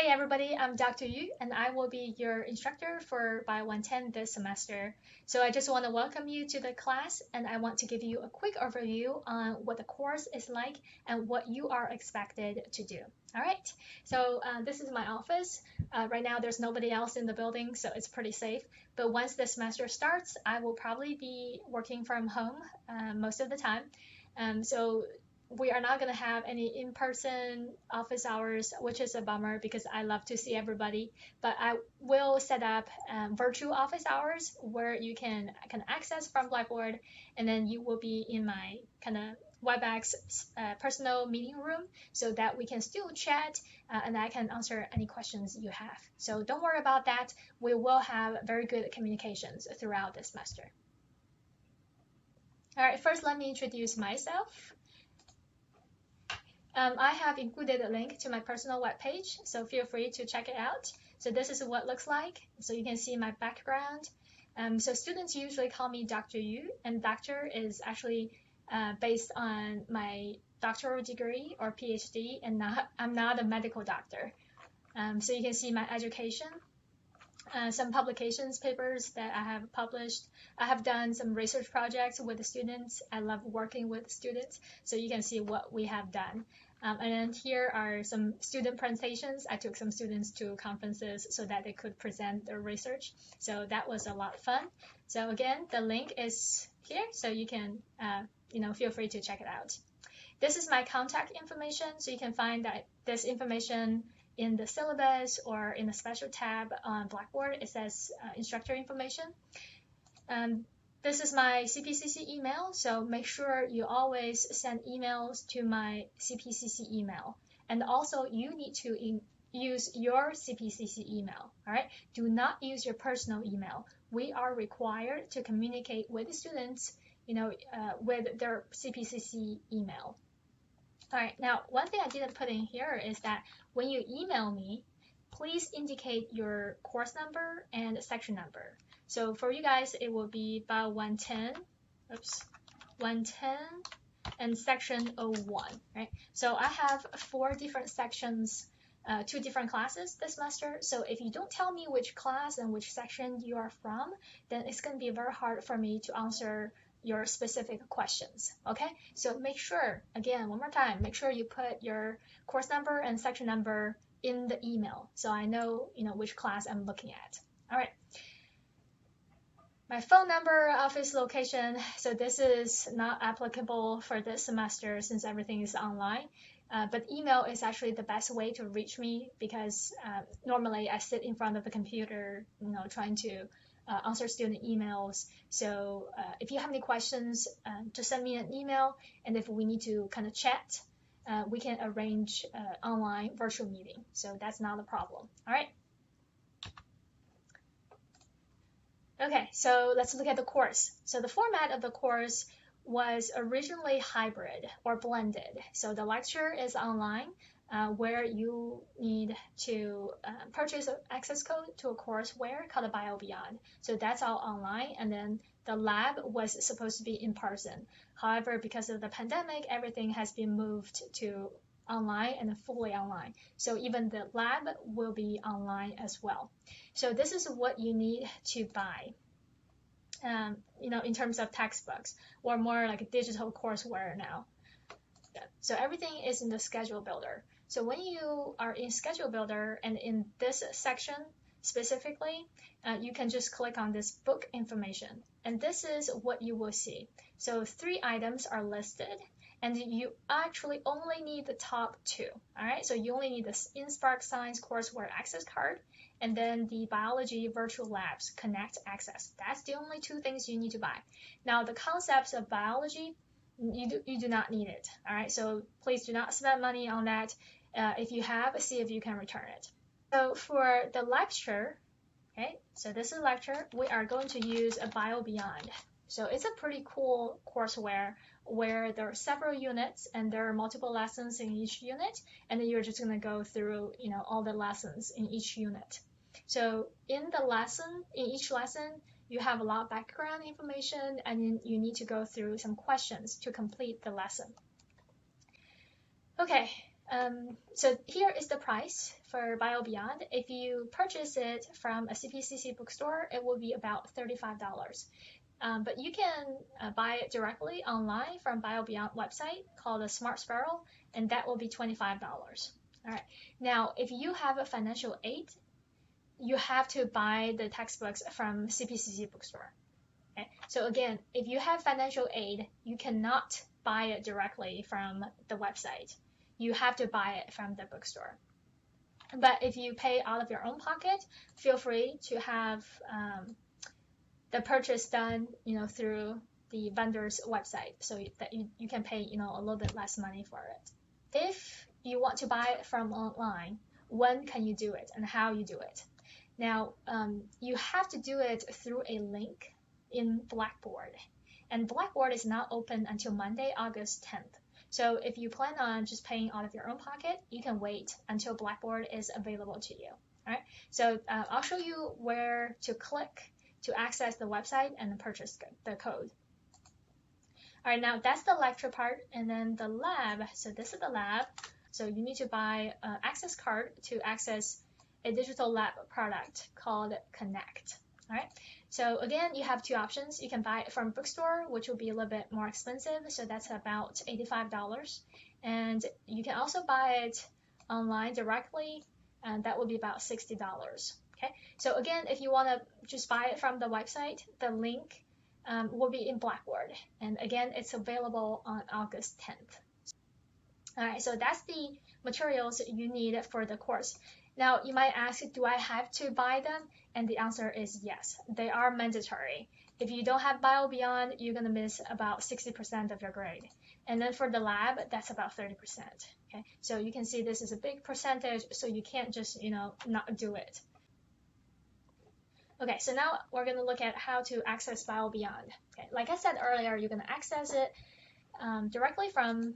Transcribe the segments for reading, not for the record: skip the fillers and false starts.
Hey everybody, I'm Dr. Yu and I will be your instructor for Bio 110 this semester. So I just want to welcome you to the class and I want to give you a quick overview on what the course is like and what you are expected to do. All right, so this is my office. Right now there's nobody else in the building, so it's pretty safe. But once the semester starts, I will probably be working from home most of the time. So we are not going to have any in-person office hours, which is a bummer because I love to see everybody. But I will set up virtual office hours where you can access from Blackboard, and then you will be in my kind of WebEx personal meeting room so that we can still chat and I can answer any questions you have. So don't worry about that. We will have very good communications throughout the semester. All right, first let me introduce myself. I have included a link to my personal webpage, so feel free to check it out. So this is what it looks like. So you can see my background. So students usually call me Dr. Yu, and doctor is actually based on my doctoral degree or PhD, and I'm not a medical doctor. So you can see my education, some publications, papers that I have published. I have done some research projects with the students. I love working with students, so you can see what we have done. And then here are some student presentations. I took some students to conferences so that they could present their research. So that was a lot of fun. So again, the link is here, so you can feel free to check it out. This is my contact information, so you can find this information in the syllabus or in a special tab on Blackboard. It says instructor information. This is my CPCC email, so make sure you always send emails to my CPCC email. And also, you need to use your CPCC email, all right? Do not use your personal email. We are required to communicate with the students, with their CPCC email. All right, now one thing I didn't put in here is that when you email me, please indicate your course number and section number. So for you guys, it will be about 110 and section 01, right? So I have 4 different sections, 2 different classes this semester. So if you don't tell me which class and which section you are from, then it's going to be very hard for me to answer your specific questions. Okay, so make sure, again, one more time, make sure you put your course number and section number in the email so I know which class I'm looking at. All right, my phone number, office location, so this is not applicable for this semester since everything is online. But email is actually the best way to reach me because normally I sit in front of the computer, trying to answer student emails. So if you have any questions, just send me an email, and if we need to kind of chat, we can arrange online virtual meeting. So that's not a problem. All right. Okay, so let's look at the course. So the format of the course was originally hybrid or blended. So the lecture is online, where you need to purchase an access code to a courseware called Bio Beyond. So that's all online, and then the lab was supposed to be in person. However, because of the pandemic, everything has been moved to online and fully online. So even the lab will be online as well. So this is what you need to buy. In terms of textbooks or more like digital courseware now. So everything is in the schedule builder. So when you are in schedule builder and in this section specifically, you can just click on this book information. And this is what you will see. So 3 items are listed and you actually only need the top 2. All right, so you only need the InSpark Science courseware access card and then the biology virtual labs connect access. That's the only 2 things you need to buy. Now the concepts of biology, you do not need it. All right, so please do not spend money on that. If you have, see if you can return it. So for the lecture, okay, so this is lecture, we are going to use a Bio Beyond. So it's a pretty cool courseware where there are several units and there are multiple lessons in each unit, and then you're just going to go through all the lessons in each unit. So in each lesson, you have a lot of background information, and you need to go through some questions to complete the lesson. Okay, So here is the price for BioBeyond. If you purchase it from a CPCC bookstore, it will be about $35. But you can buy it directly online from BioBeyond website called the Smart Sparrow, and that will be $25. All right. Now, if you have a financial aid, you have to buy the textbooks from CPCC bookstore. Okay. So again, if you have financial aid, you cannot buy it directly from the website. You have to buy it from the bookstore. But if you pay out of your own pocket, feel free to have the purchase done, through the vendor's website, so that you can pay, a little bit less money for it. If you want to buy it from online, when can you do it and how you do it? Now, you have to do it through a link in Blackboard, and Blackboard is not open until Monday, August 10th. So if you plan on just paying out of your own pocket, you can wait until Blackboard is available to you. All right. So I'll show you where to click to access the website and purchase the code. All right, now that's the lecture part, and then the lab. So this is the lab. So you need to buy an access card to access a digital lab product called Connect. All right. So again, you have two options. You can buy it from bookstore, which will be a little bit more expensive. So that's about $85. And you can also buy it online directly, and that will be about $60. Okay. So again, if you want to just buy it from the website, the link will be in Blackboard. And again, it's available on August 10th. All right. So that's the materials you need for the course. Now, you might ask, do I have to buy them? And the answer is yes, they are mandatory. If you don't have BioBeyond, you're going to miss about 60% of your grade. And then for the lab, that's about 30%. Okay, so you can see this is a big percentage, so you can't just, not do it. Okay, so now we're going to look at how to access BioBeyond. Okay, like I said earlier, you're going to access it directly from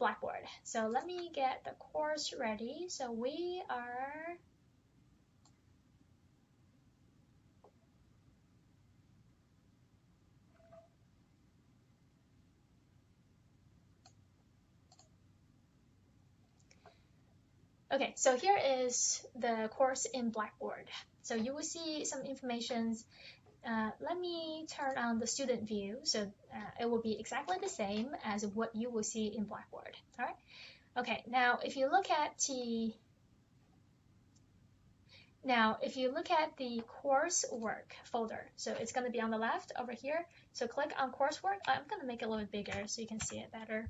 Blackboard. So let me get the course ready. So we are okay, so here is the course in Blackboard. So you will see some information. Let me turn on the student view, so it will be exactly the same as what you will see in Blackboard. All right. Okay. Now, if you look at the coursework folder, so it's going to be on the left over here. So click on coursework. I'm going to make it a little bit bigger so you can see it better.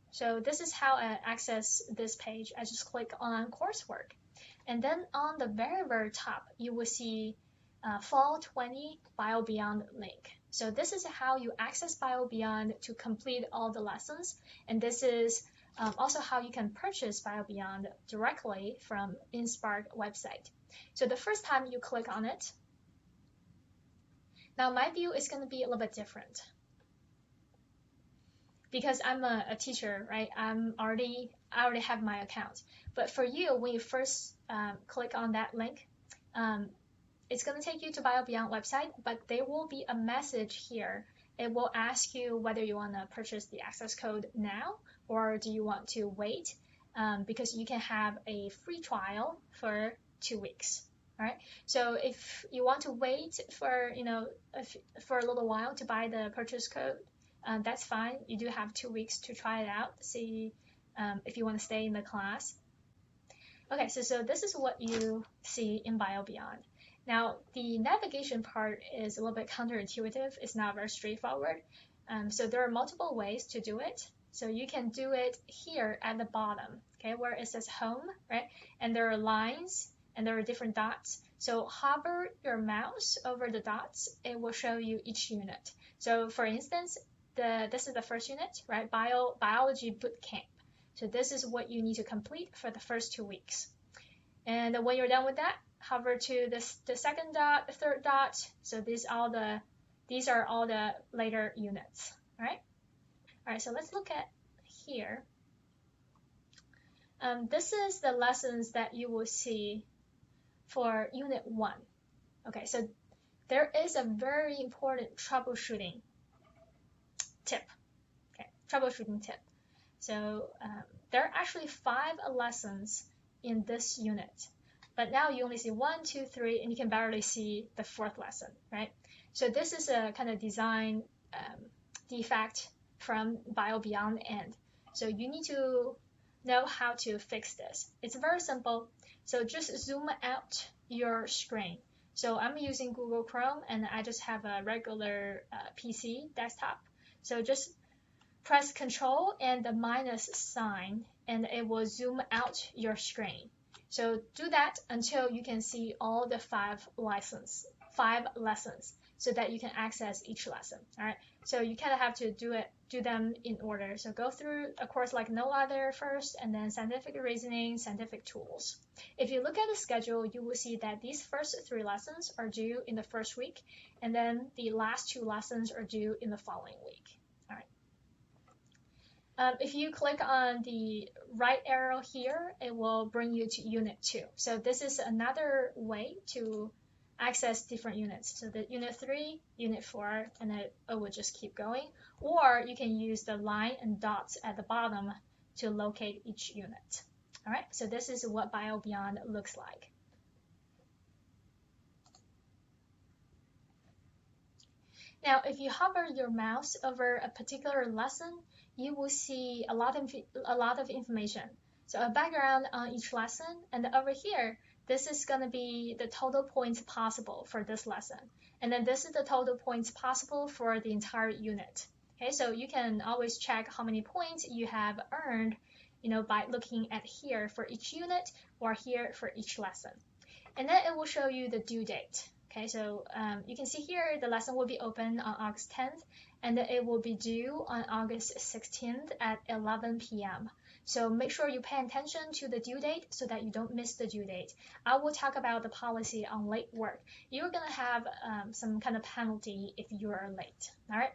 So this is how I access this page. I just click on coursework. And then on the very, very top, you will see Fall 20 BioBeyond link. So this is how you access BioBeyond to complete all the lessons. And this is also how you can purchase BioBeyond directly from InSpark website. So the first time you click on it, now my view is going to be a little bit different, because I'm a teacher, right? I already have my account. But for you, when you first click on that link, it's going to take you to BioBeyond website, but there will be a message here. It will ask you whether you want to purchase the access code now, or do you want to wait, because you can have a free trial for 2 weeks. All right. So if you want to wait for for a little while to buy the purchase code, that's fine. You do have 2 weeks to try it out, see if you want to stay in the class. Okay, so this is what you see in BioBeyond. Now, the navigation part is a little bit counterintuitive. It's not very straightforward. So there are multiple ways to do it. So you can do it here at the bottom, okay, where it says home, right? And there are lines and there are different dots. So hover your mouse over the dots, it will show you each unit. So for instance, this is the first unit, right? Biology boot camp. So this is what you need to complete for the first 2 weeks. And when you're done with that, hover to the second dot, the third dot. So these are all the later units. All right. All right. So let's look at here. This is the lessons that you will see for Unit 1. Okay. So there is a very important troubleshooting tip. Okay. Troubleshooting tip. So there are actually 5 lessons in this unit. But now you only see 1, 2, 3, and you can barely see the 4th lesson, right? So this is a kind of design defect from BioBeyond end. So you need to know how to fix this. It's very simple. So just zoom out your screen. So I'm using Google Chrome and I just have a regular PC desktop. So just press Control and the minus sign and it will zoom out your screen. So do that until you can see all the 5 lessons so that you can access each lesson. All right. So you kind of have to do them in order. So go through a course like no other first, and then scientific reasoning, scientific tools. If you look at the schedule, you will see that these first 3 lessons are due in the first week, and then the last 2 lessons are due in the following week. All right. If you click on the right arrow here, it will bring you to Unit 2. So this is another way to access different units. So the Unit 3, Unit 4, and it will just keep going. Or you can use the line and dots at the bottom to locate each unit. All right, so this is what BioBeyond looks like. Now, if you hover your mouse over a particular lesson, you will see a lot of information. So a background on each lesson, and over here, this is going to be the total points possible for this lesson. And then this is the total points possible for the entire unit. Okay, so you can always check how many points you have earned, by looking at here for each unit or here for each lesson. And then it will show you the due date. Okay, so you can see here the lesson will be open on August 10th, and it will be due on August 16th at 11 p.m. So make sure you pay attention to the due date so that you don't miss the due date. I will talk about the policy on late work. You're going to have some kind of penalty if you are late. All right.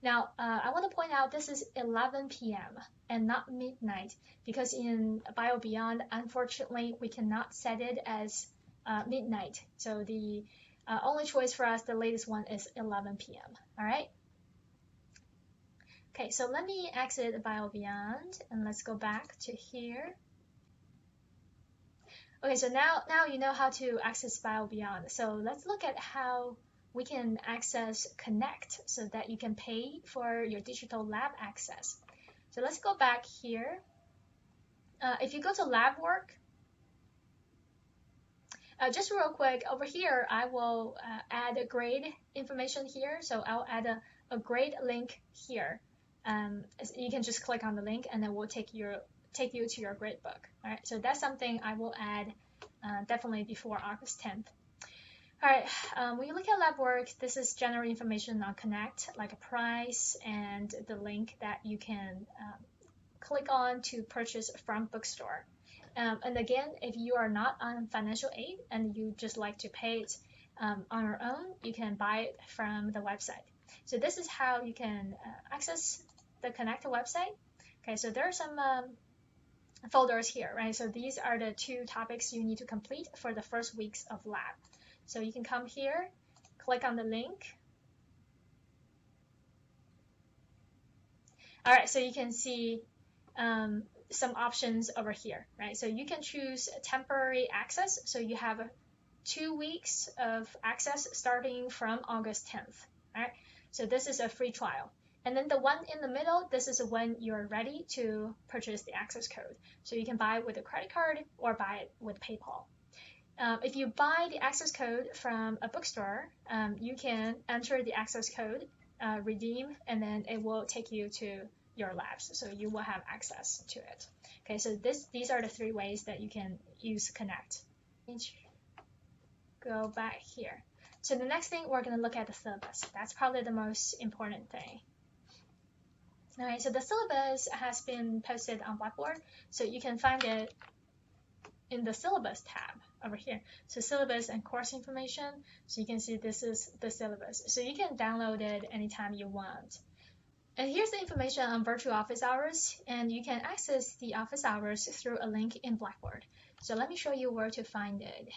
Now, I want to point out this is 11 p.m. and not midnight, because in BioBeyond, unfortunately, we cannot set it as midnight. So the only choice for us, the latest one, is 11 p.m. All right. Okay, so let me exit BioBeyond and let's go back to here. Okay, so now you know how to access BioBeyond. So let's look at how we can access Connect so that you can pay for your digital lab access. So let's go back here. If you go to lab work, just real quick, over here, I will add a grade information here. So I'll add a grade link here. You can just click on the link and then we'll take you to your grade book. All right, so that's something I will add definitely before August 10th. All right, when you look at lab work, this is general information on Connect, like a price and the link that you can click on to purchase from bookstore. And again, if you are not on financial aid and you just like to pay it on your own, you can buy it from the website. So this is how you can access the Connect website. Okay, so there are some folders here, right? So these are the 2 topics you need to complete for the first weeks of lab. So you can come here, click on the link. All right, so you can see some options over here, right? So you can choose temporary access. So you have 2 weeks of access starting from August 10th, all right? So this is a free trial. And then the one in the middle, this is when you're ready to purchase the access code. So you can buy it with a credit card or buy it with PayPal. If you buy the access code from a bookstore, you can enter the access code, redeem, and then it will take you to your labs. So you will have access to it. Okay, so these are the 3 ways that you can use Connect. Go back here. So the next thing, we're going to look at the syllabus. That's probably the most important thing. All right, so the syllabus has been posted on Blackboard, so you can find it in the syllabus tab over here. So syllabus and course information, so you can see this is the syllabus. So you can download it anytime you want. And here's the information on virtual office hours, and you can access the office hours through a link in Blackboard. So let me show you where to find it.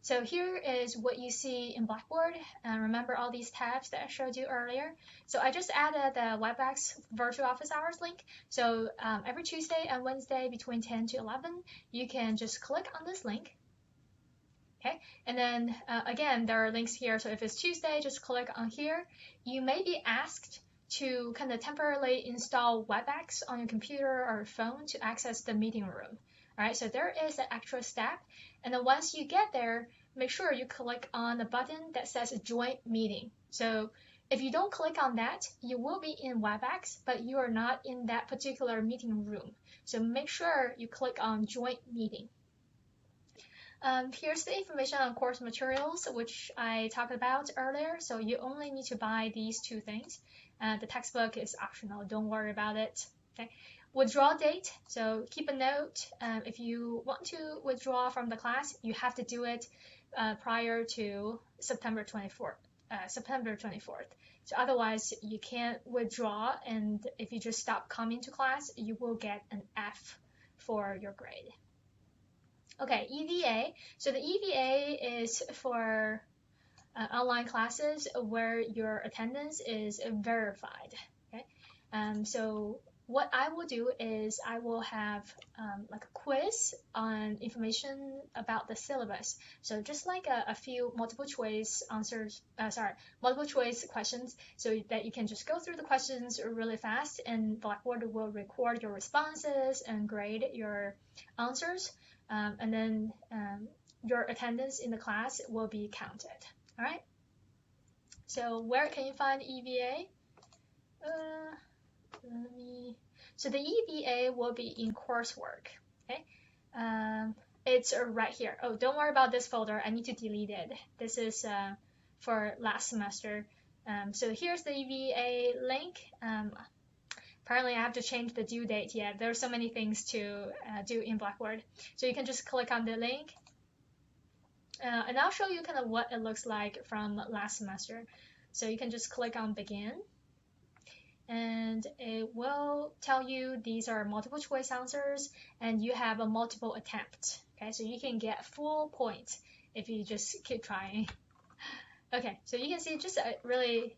So here is what you see in Blackboard. Remember all these tabs that I showed you earlier? So I just added the WebEx virtual office hours link. So every Tuesday and Wednesday between 10 to 11, you can just click on this link. Okay, and then again, there are links here. So if it's Tuesday, just click on here. You may be asked to kind of temporarily install WebEx on your computer or phone to access the meeting room. All right, so there is an extra step. And then once you get there, make sure you click on the button that says Join Meeting. So if you don't click on that, you will be in WebEx, but you are not in that particular meeting room. So make sure you click on Join Meeting. Here's the information on course materials, which I talked about earlier. So you only need to buy these two things. The textbook is optional. Don't worry about it. Okay. Withdrawal date. So keep a note. If you want to withdraw from the class, you have to do it prior to September 24th. So otherwise, you can't withdraw. And if you just stop coming to class, you will get an F for your grade. Okay, EVA. So the EVA is for online classes where your attendance is verified. Okay, so what I will do is I will have like a quiz on information about the syllabus. So just like a few multiple choice questions, so that you can just go through the questions really fast, and Blackboard will record your responses and grade your answers. And then your attendance in the class will be counted. All right. So where can you find EVA? So the EVA will be in coursework. Okay. It's right here. Oh, don't worry about this folder. I need to delete it. This is for last semester. So here's the EVA link. Apparently, I have to change the due date yet. There are so many things to do in Blackboard. So you can just click on the link. And I'll show you kind of what it looks like from last semester. So you can just click on Begin. And it will tell you these are multiple choice answers, and you have a multiple attempt. Okay, so you can get full points if you just keep trying. Okay, so you can see just a really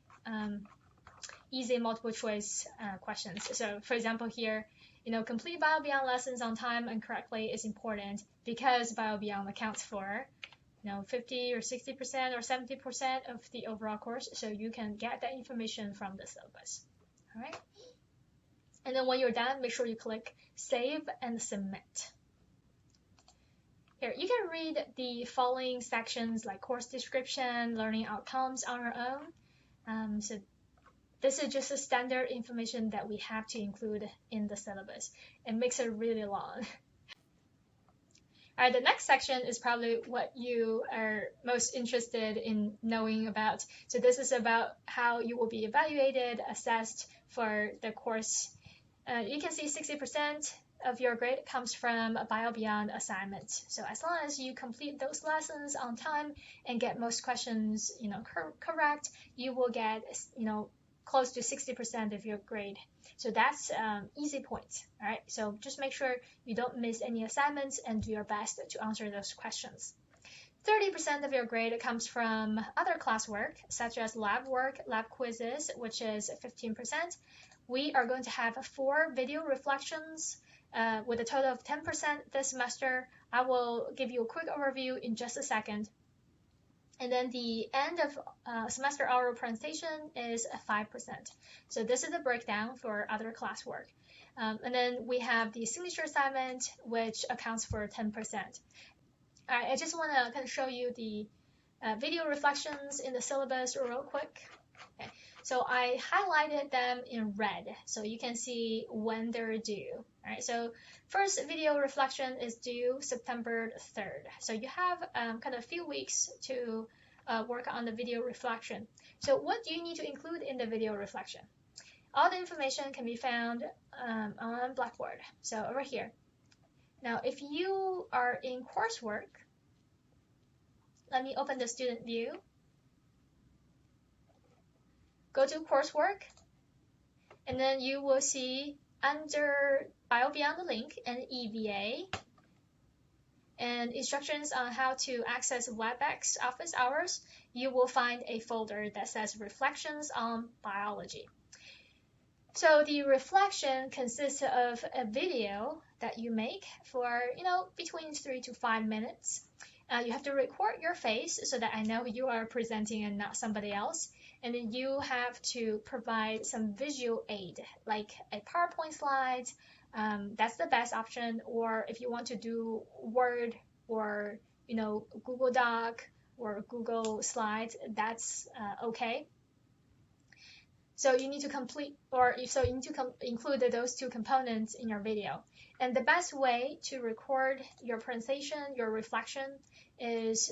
easy multiple choice questions. So for example here, complete BioBeyond lessons on time and correctly is important because BioBeyond accounts for 50 or 60% or 70% of the overall course. So you can get that information from the syllabus. All right. And then when you're done, make sure you click Save and Submit. Here, you can read the following sections like course description, learning outcomes on your own. So this is just a standard information that we have to include in the syllabus. It makes it really long. All right, the next section is probably what you are most interested in knowing about. So this is about how you will be evaluated, assessed for the course. You can see 60% of your grade comes from a BioBeyond assignment. So as long as you complete those lessons on time and get most questions, correct, you will get, close to 60% of your grade. So that's easy points. All right. So just make sure you don't miss any assignments and do your best to answer those questions. 30% of your grade comes from other classwork, such as lab work, lab quizzes, which is 15%. We are going to have 4 video reflections with a total of 10% this semester. I will give you a quick overview in just a second. And then the end of semester oral presentation is 5%. So this is the breakdown for other classwork. And then we have the signature assignment, which accounts for 10%. All right, I just want to kind of show you the video reflections in the syllabus real quick. Okay. So I highlighted them in red, so you can see when they're due. All right, so first video reflection is due September 3rd. So you have kind of a few weeks to work on the video reflection. So what do you need to include in the video reflection? All the information can be found on Blackboard. So over here. Now, if you are in coursework, let me open the student view. Go to coursework, and then you will see under BioBeyond the link and EVA. and instructions on how to access WebEx office hours, you will find a folder that says Reflections on Biology. So the reflection consists of a video that you make for, between 3 to 5 minutes. You have to record your face so that I know you are presenting and not somebody else. And then you have to provide some visual aid, like a PowerPoint slide. That's the best option. Or if you want to do Word or, Google Doc or Google Slides, that's okay. So you need to include those two components in your video. And the best way to record your presentation, your reflection, is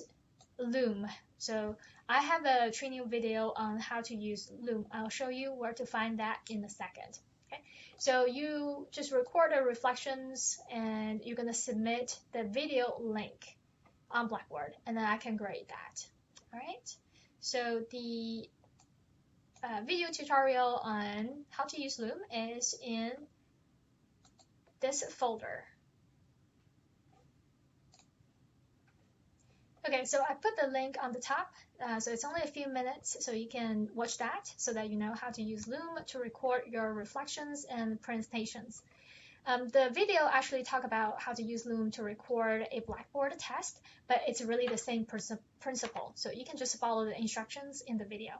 Loom. So I have a training video on how to use Loom. I'll show you where to find that in a second. Okay. So you just record the reflections and you're going to submit the video link on Blackboard, and then I can grade that. All right. So the video tutorial on how to use Loom is in this folder. Okay, so I put the link on the top, so it's only a few minutes, so you can watch that so that you know how to use Loom to record your reflections and presentations. The video actually talk about how to use Loom to record a Blackboard test, but it's really the same principle, so you can just follow the instructions in the video.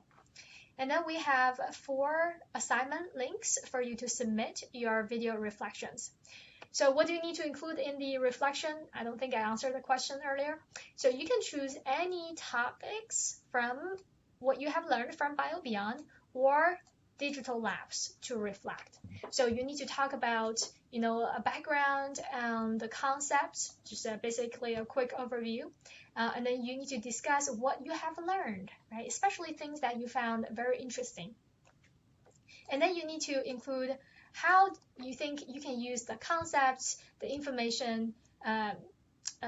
And then we have 4 assignment links for you to submit your video reflections. So what do you need to include in the reflection? I don't think I answered the question earlier. So you can choose any topics from what you have learned from BioBeyond or digital labs to reflect. So you need to talk about, a background and the concepts, just basically a quick overview. And then you need to discuss what you have learned, right? Especially things that you found very interesting. And then you need to include how you think you can use the concepts, the information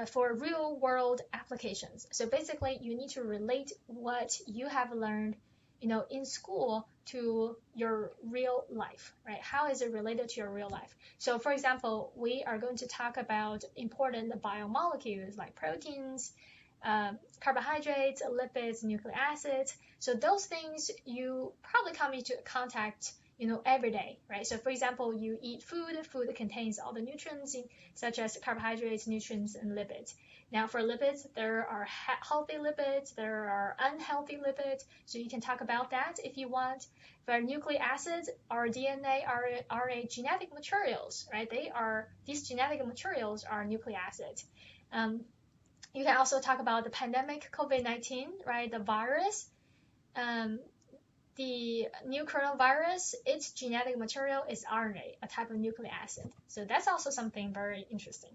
for real world applications. So basically you need to relate what you have learned, in school to your real life, right? How is it related to your real life? So for example, we are going to talk about important biomolecules like proteins, carbohydrates, lipids, nucleic acids. So those things you probably come into contact, every day, right? So for example, you eat food contains all the nutrients such as carbohydrates, nutrients, and lipids. Now for lipids, there are healthy lipids, there are unhealthy lipids. So you can talk about that if you want. For nucleic acids, our DNA are genetic materials, right? These genetic materials are nucleic acids. You can also talk about the pandemic COVID-19, right? The virus. The new coronavirus, its genetic material is RNA, a type of nucleic acid. So that's also something very interesting.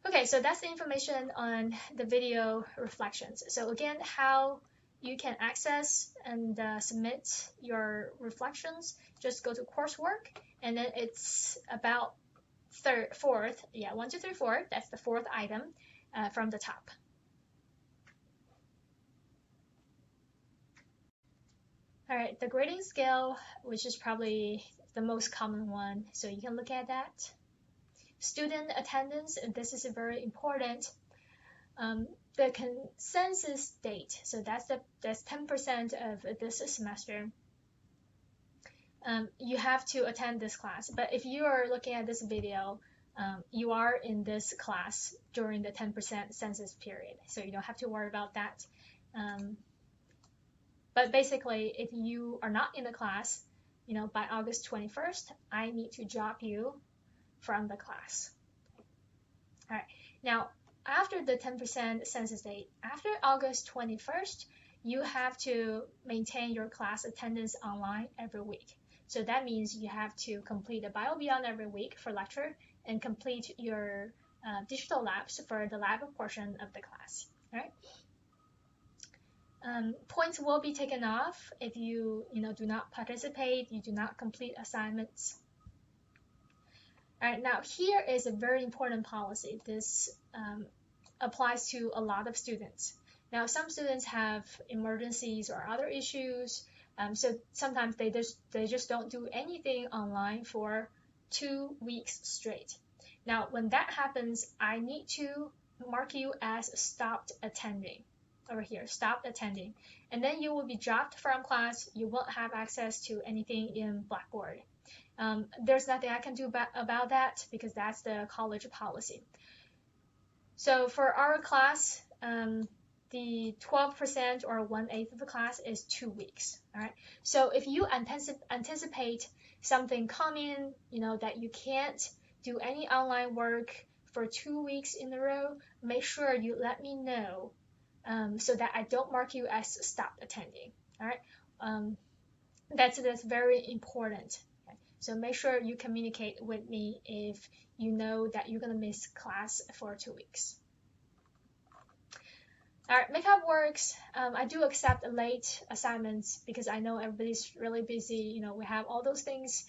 Okay, so that's the information on the video reflections. So again, how you can access and submit your reflections, just go to coursework, and then it's about 4th, 1, 2, 3, 4, that's the 4th item from the top. All right, the grading scale, which is probably the most common one, so you can look at that. Student attendance, this is very important. The consensus date, so that's 10% of this semester. You have to attend this class, but if you are looking at this video, you are in this class during the 10% census period, so you don't have to worry about that. But basically, if you are not in the class, by August 21st, I need to drop you from the class. All right. Now, after the 10% census date, after August 21st, you have to maintain your class attendance online every week. So that means you have to complete a BioBeyond every week for lecture and complete your digital labs for the lab portion of the class. All right. Points will be taken off if you do not participate, you do not complete assignments. All right, now here is a very important policy. This applies to a lot of students. Now some students have emergencies or other issues, so sometimes they just don't do anything online for 2 weeks straight. Now, when that happens, I need to mark you as stopped attending. Over here, stopped attending. And then you will be dropped from class. You won't have access to anything in Blackboard. There's nothing I can do about that because that's the college policy. So for our class, the 12% or 1/8 of the class is 2 weeks. All right. So if you anticipate something coming, that you can't do any online work for 2 weeks in a row, make sure you let me know so that I don't mark you as stopped attending. All right. That's very important. Okay? So make sure you communicate with me if you know that you're going to miss class for 2 weeks. All right, makeup works. I do accept late assignments because I know everybody's really busy. We have all those things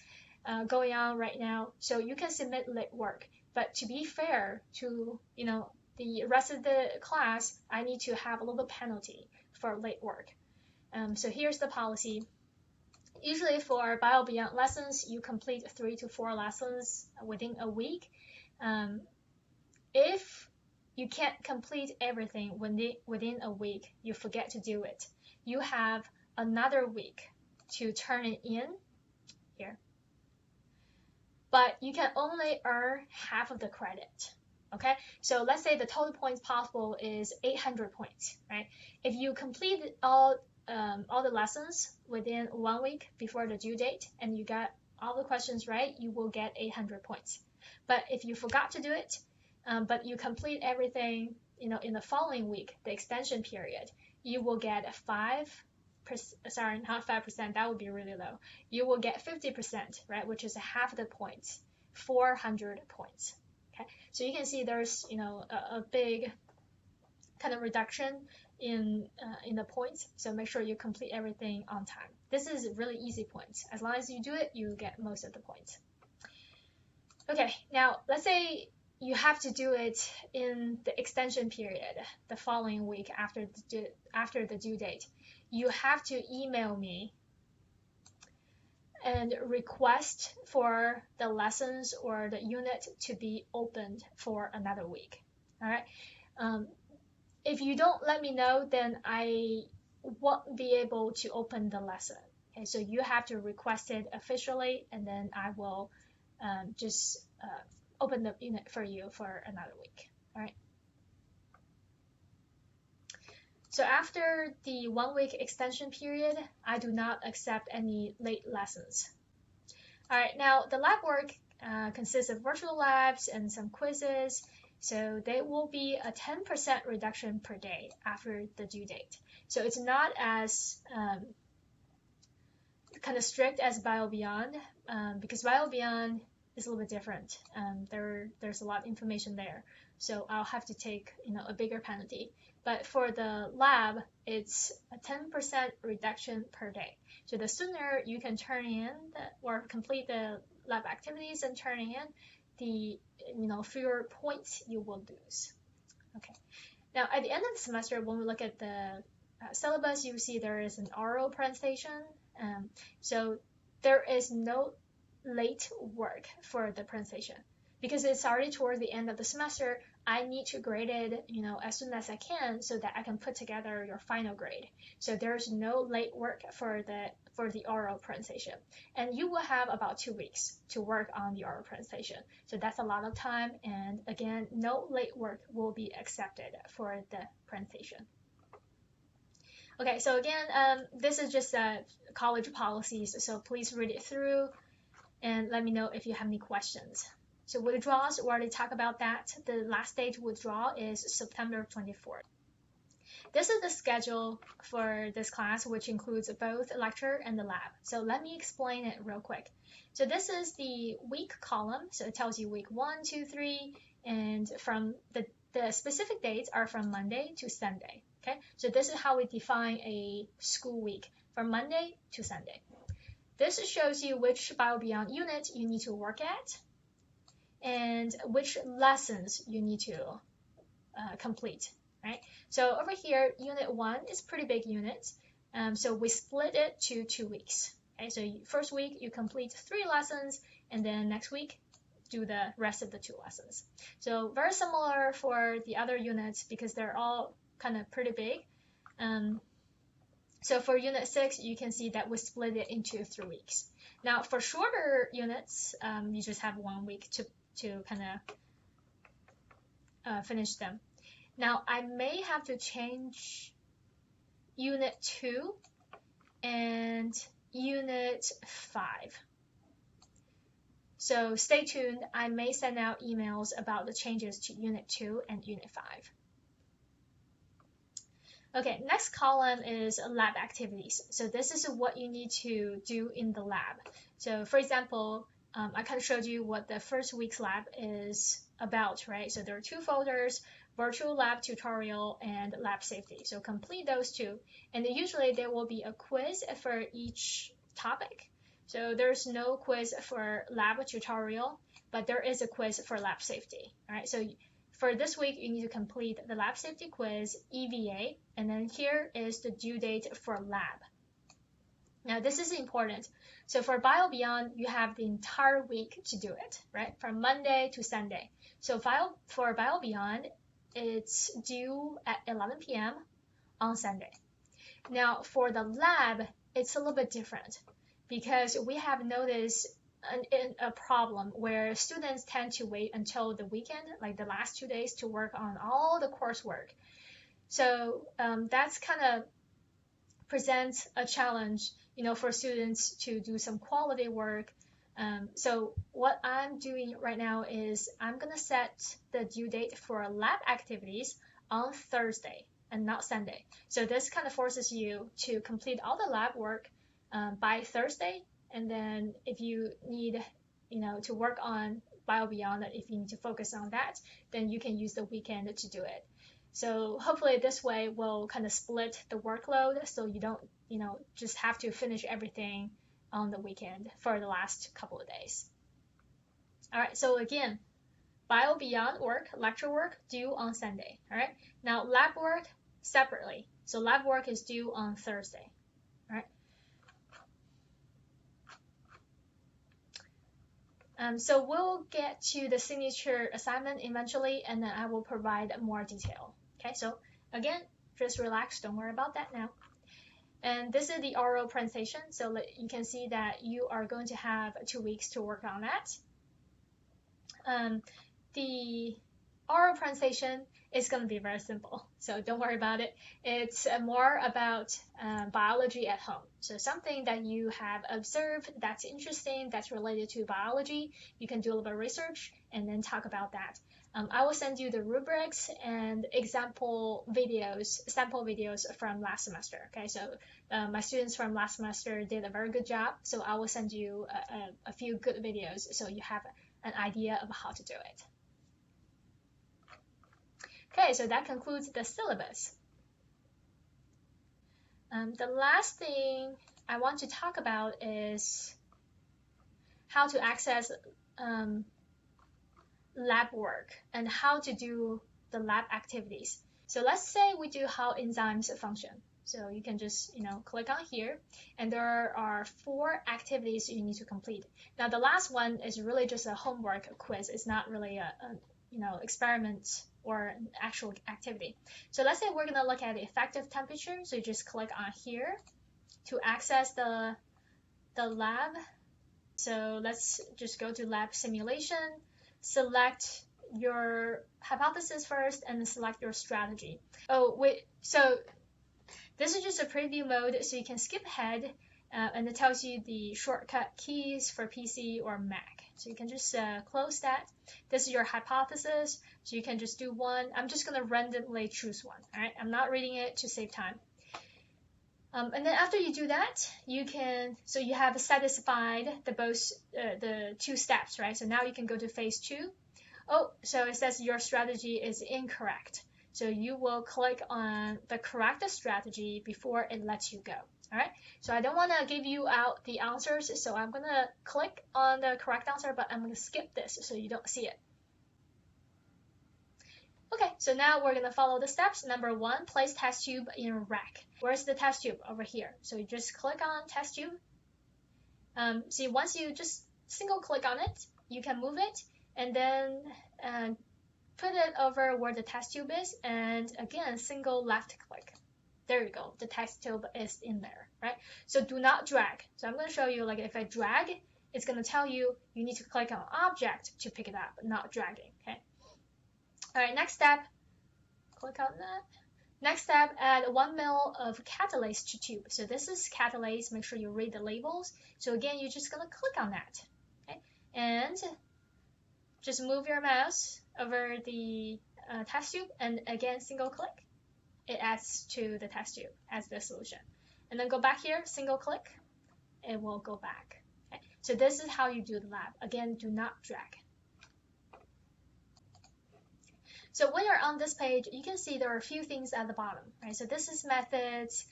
going on right now. So you can submit late work. But to be fair to, the rest of the class, I need to have a little penalty for late work. So here's the policy. Usually for Bio Beyond lessons, you complete 3 to 4 lessons within a week. If you can't complete everything within a week, you forget to do it, you have another week to turn it in here. But you can only earn half of the credit. Okay, so let's say the total points possible is 800 points, right? If you complete all the lessons within 1 week before the due date and you got all the questions right, you will get 800 points. But if you forgot to do it, but you complete everything, in the following week, the extension period, you will get 5%, sorry, not 5%, that would be really low. You will get 50%, right, which is half the points, 400 points. Okay, so you can see there's, a big kind of reduction in the points. So make sure you complete everything on time. This is really easy points. As long as you do it, you get most of the points. Okay, now let's say you have to do it in the extension period, the following week after the due date. You have to email me and request for the lessons or the unit to be opened for another week. All right. If you don't let me know, then I won't be able to open the lesson. Okay, so you have to request it officially, and then I will just open the unit for you for another week. All right. So after the 1 week extension period, I do not accept any late lessons. All right, now the lab work consists of virtual labs and some quizzes. So there will be a 10% reduction per day after the due date. So it's not as kind of strict as Bio Beyond because Bio Beyond is a little bit different. There's a lot of information there. So I'll have to take a bigger penalty. But for the lab, it's a 10% reduction per day. So the sooner you can turn in or complete the lab activities and turn in, the fewer points you will lose. Okay. Now at the end of the semester, when we look at the syllabus, you see there is an oral presentation. So there is no late work for the presentation because it's already toward the end of the semester. I need to grade it, as soon as I can so that I can put together your final grade. So there's no late work for the oral presentation. And you will have about 2 weeks to work on the oral presentation. So that's a lot of time. And again, no late work will be accepted for the presentation. Okay, so again, this is just college policies. So please read it through and let me know if you have any questions. So withdrawals, we already talked about that. The last day to withdraw is September 24th. This is the schedule for this class, which includes both lecture and the lab. So let me explain it real quick. So this is the week column. So it tells you week 1, 2, 3, and from the specific dates are from Monday to Sunday. Okay, so this is how we define a school week, from Monday to Sunday. This shows you which Bio Beyond unit you need to work at and which lessons you need to complete, right? So over here, unit 1 is pretty big unit. So we split it to 2 weeks. Okay, so first week you complete 3 lessons, and then next week do the rest of the 2 lessons. So very similar for the other units because they're all kind of pretty big. So for unit 6, you can see that we split it into 3 weeks. Now for shorter units, you just have 1 week to kind of finish them. Now I may have to change unit 2 and unit 5. So stay tuned, I may send out emails about the changes to unit 2 and unit 5. Okay, next column is lab activities. So this is what you need to do in the lab. So for example, I kind of showed you what the first week's lab is about, right? So there are 2 folders, virtual lab tutorial and lab safety. So complete those 2. And usually there will be a quiz for each topic. So there's no quiz for lab tutorial, but there is a quiz for lab safety. All right, so for this week, you need to complete the lab safety quiz, EVA, and then here is the due date for lab. Now this is important. So for Bio Beyond, you have the entire week to do it, right? From Monday to Sunday. So for Bio Beyond, it's due at 11 p.m. on Sunday. Now for the lab, it's a little bit different because we have noticed a problem where students tend to wait until the weekend, like the last 2 days, to work on all the coursework. So that's kind of presents a challenge, for students to do some quality work. So what I'm doing right now is I'm gonna set the due date for lab activities on Thursday and not Sunday. So this kind of forces you to complete all the lab work by Thursday. And then if you need, to work on Bio Beyond, if you need to focus on that, then you can use the weekend to do it. So hopefully this way will kind of split the workload so you don't, just have to finish everything on the weekend for the last couple of days. All right, so again, Bio Beyond work, lecture work due on Sunday. All right, now lab work separately. So lab work is due on Thursday. All right. So we'll get to the signature assignment eventually, and then I will provide more detail. Okay, so again, just relax, don't worry about that now. And this is the oral presentation, so you can see that you are going to have 2 weeks to work on that. The oral presentation is going to be very simple, so don't worry about it. It's more about biology at home. So something that you have observed that's interesting, that's related to biology, you can do a little bit of research and then talk about that. I will send you the rubrics and example videos, sample videos from last semester. Okay, so my students from last semester did a very good job, so I will send you a few good videos so you have an idea of how to do it. Okay, so that concludes the syllabus. The last thing I want to talk about is how to access lab work and how to do the lab activities. So let's say we do how enzymes function. So you can just, click on here, and there are 4 activities you need to complete. Now the last one is really just a homework quiz. It's not really a experiment or an actual activity. So let's say we're going to look at the effective temperature. So you just click on here to access the lab. So let's just go to lab simulation, select your hypothesis first, and then select your strategy. Oh, wait, so this is just a preview mode, so you can skip ahead, and it tells you the shortcut keys for PC or Mac. So you can just close that. This is your hypothesis, so you can just do one. I'm just going to randomly choose one. All right, I'm not reading it to save time. And then after you do that, you have satisfied the 2 steps, right? So now you can go to phase 2. Oh, so it says your strategy is incorrect. So you will click on the correct strategy before it lets you go. All right, so I don't want to give you out the answers, so I'm going to click on the correct answer, but I'm going to skip this so you don't see it. Okay, so now we're going to follow the steps. Number 1, place test tube in rack. Where's the test tube? Over here. So you just click on test tube. See, once you just single click on it, you can move it, and then put it over where the test tube is, and again, single left click. There you go, the test tube is in there, right? So do not drag. So I'm going to show you, like if I drag, it's going to tell you you need to click on object to pick it up, not dragging, okay? All right, next step, click on that. Next step, add 1 ml of catalase to tube. So this is catalase, make sure you read the labels. So again, you're just gonna click on that, okay? And just move your mouse over the test tube, and again, single click. It adds to the test tube as the solution. And then go back here, single click, it will go back. Okay? So this is how you do the lab. Again, do not drag. So when you're on this page, you can see there are a few things at the bottom, right? So this is methods.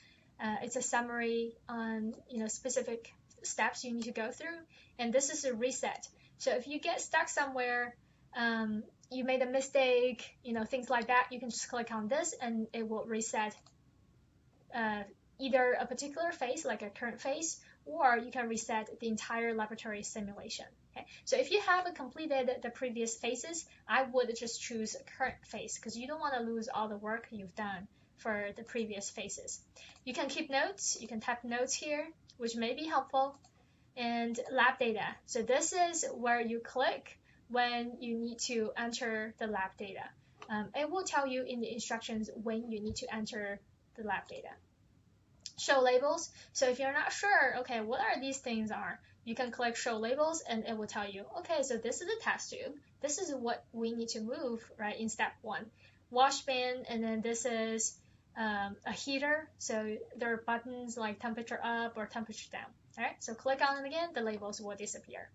It's a summary on specific steps you need to go through, and this is a reset. So if you get stuck somewhere, you made a mistake, things like that, you can just click on this and it will reset either a particular phase, like a current phase, or you can reset the entire laboratory simulation. Okay? So if you have completed the previous phases, I would just choose current phase because you don't want to lose all the work you've done for the previous phases. You can keep notes, you can type notes here, which may be helpful, and lab data. So this is where you click when you need to enter the lab data. It will tell you in the instructions when you need to enter the lab data. Show labels. So if you're not sure, okay, what are these things are, you can click show labels and it will tell you, okay, so this is the test tube. This is what we need to move, right, in step 1. Wash bin, and then this is a heater. So there are buttons like temperature up or temperature down. All right, so click on it again, the labels will disappear.